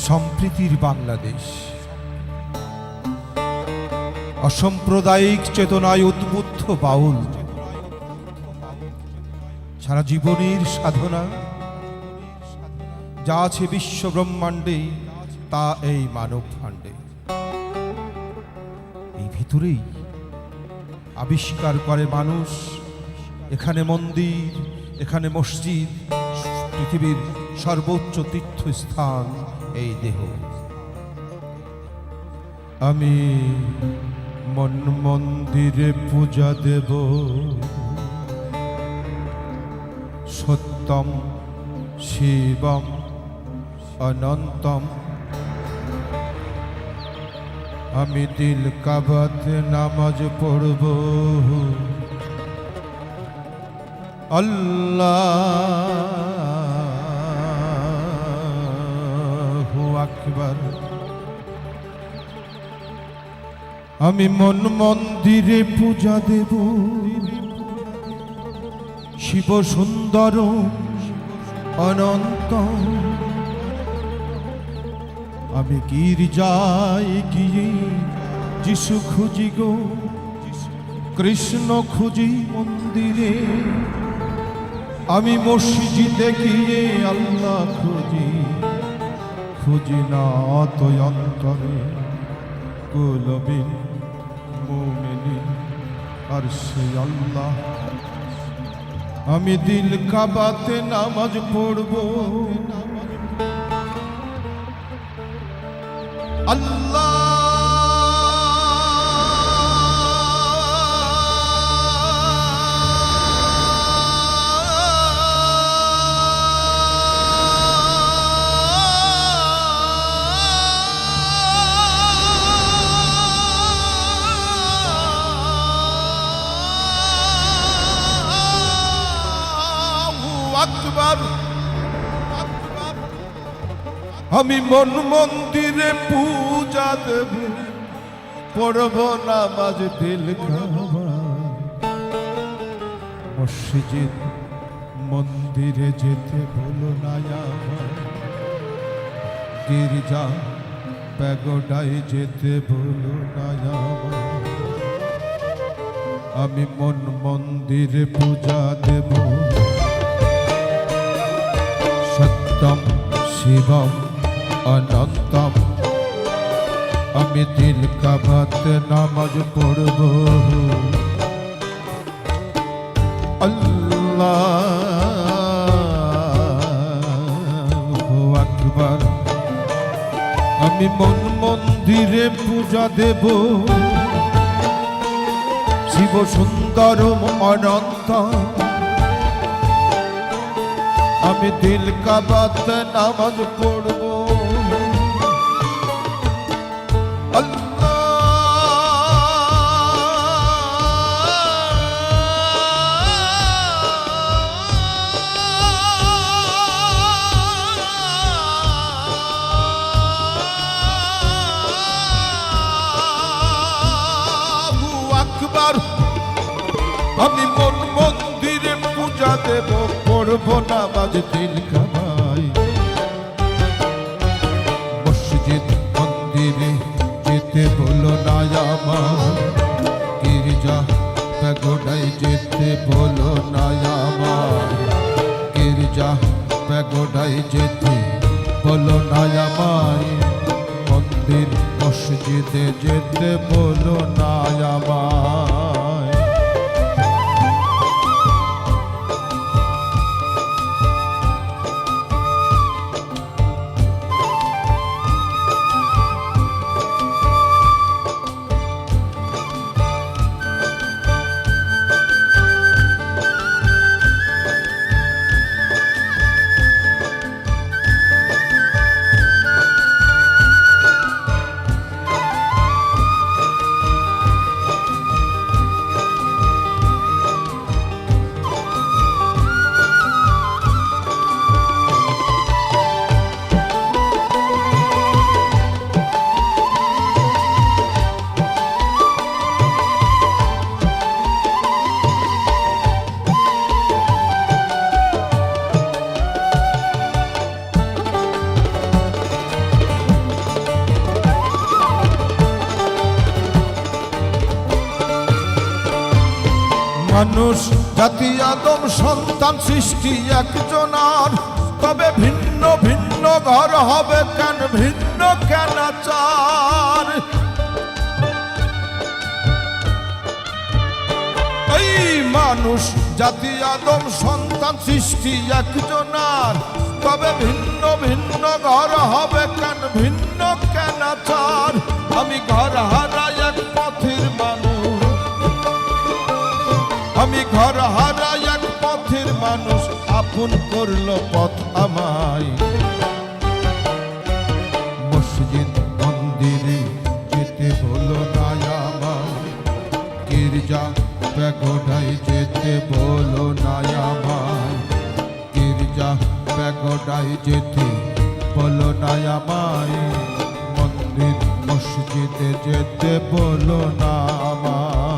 সম্প্রীতির বাংলাদেশ, অসাম্প্রদায়িক চেতনায় উদ্বুদ্ধ বাউল, সারা জীবনের সাধনা যা আছে বিশ্ব ব্রহ্মাণ্ডে তা এই মানব ভাণ্ডে। এই ভিতরেই আবিষ্কার করে মানুষ এখানে মন্দির, এখানে মসজিদ, পৃথিবীর সর্বোচ্চ তীর্থস্থান এই দেহ। আমি মন মন্দিরে পূজা দেব, সত্যম শিবম অনন্তম। আমি দিল কাবাতে নামাজ পড়ব, আল্লাহু আকবার। আমি মন মন্দিরে পূজা দেব, শিব সুন্দর অনন্ত। আমি গির্জায় গিয়ে যিশু খুঁজি গো, কৃষ্ণ খুঁজি মন্দিরে। আমি মসজিদে গিয়ে আল্লাহ খুঁজি, খুঁজি না অত অন্তরে। কুলবিন মুমিনিন আর সে আল্লাহ। আমি দিল কাবাতে নামাজ পড়ব, আল্লাহ আকবার। আমি মন মন্দিরে পূজা দেব, পড়ব নামাজ দিল কাবা। মসজিদ মন্দিরে যেতে বলো না আমার, গির্জা প্যাগোডায় যেতে বলো না আমার। আমি মন মন্দিরে পূজা দেব, সত্যম শিবম অনন্তম। আমি দিল কাবাতে নামাজ পড়ব, আল্লাহু আকবার। আমি মন মন্দিরে পূজা দেব, শিব সুন্দর অনন্ত। আমি দিল কাবাতে নামাজ পড়ব, আল্লাহু আকবার। আমি মন মন্দিরে পূজা দেব, পড়ব নামাজ দিল কাবায়। মসজিদ মন্দিরে যেতে বলো না আমার, গির্জা প্যাগোডায় যেতে বলো না আমার। গির্জা প্যাগোডায় যেতে বলো না আমায়, মন্দির মসজিদে যেতে বলো না আমায়। মানুষ জাতি আদম সন্তান সৃষ্টি একজনার, তবে ভিন্ন ভিন্ন ঘর হবে কেন, ভিন্ন কেন চার। এই মানুষ জাতি আদম সন্তান সৃষ্টি একজনার, তবে ভিন্ন ভিন্ন ঘর হবে কেন, ভিন্ন কেন চার। আমি ঘর হারা এক পথের মানুষ, আমি ঘর হারা এক পথের মানুষ, আপন করলো পথ আমায়। মসজিদ মন্দিরে যেতে বলো না আমায়, গির্জা প্যাগোডায় যেতে বলো না আমায়, গির্জা প্যাগোডায় যেতে বলো না আমায়, মন্দির মসজিদে যেতে বলো না আমায়।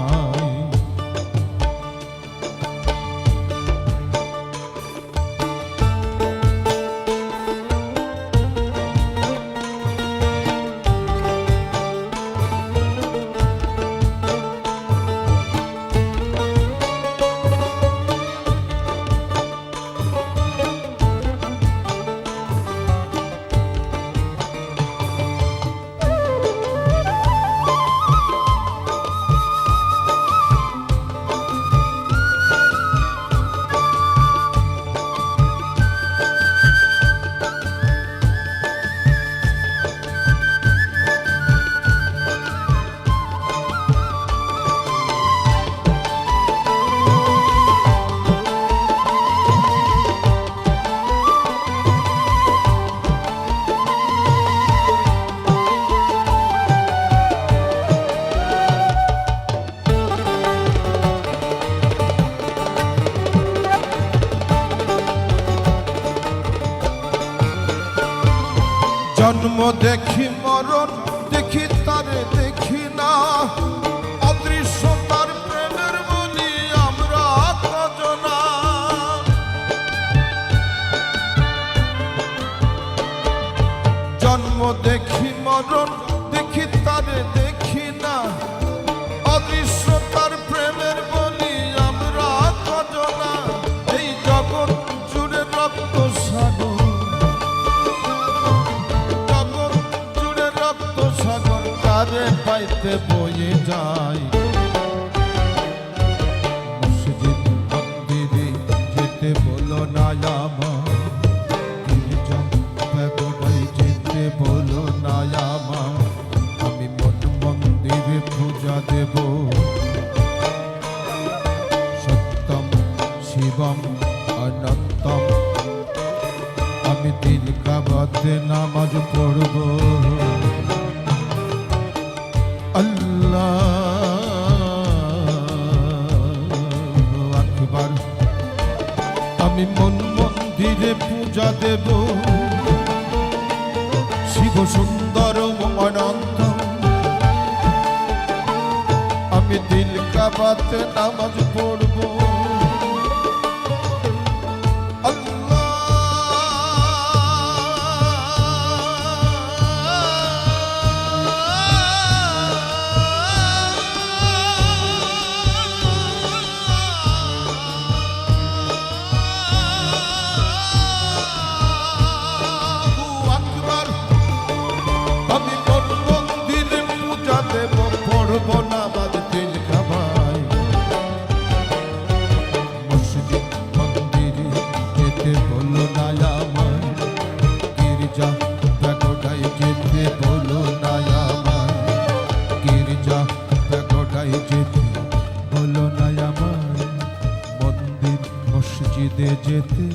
জন্ম দেখি মরণ দেখি তারে দেখি না, অদৃশ্য তার প্রেমের বলি আমরা কজনা। জন্ম দেখি মরণ দেখি তারে দেখি না, অদৃশ্য তার প্রেমের বলি আমরা কজনা। এই জগৎ জুড়ে রক্ত সাগর, তারে পাইতে বয়ে যায়। মসজিদ মন্দিরে যেতে বলো না আমায়, গির্জা প্যাগোডায় যেতে বলো না আমায়, আমি মন মন্দিরে পূজা দেব। সত্যম শিবম অনন্তম, আমি দিল কাবাতে নামাজ পড়ব। আল্লাহু আকবার, আমি মন মন্দিরে পূজা দেব। শিব সুন্দর অনন্ত, আমি দিল কাবাতে নামাজ পড়ব। যেতে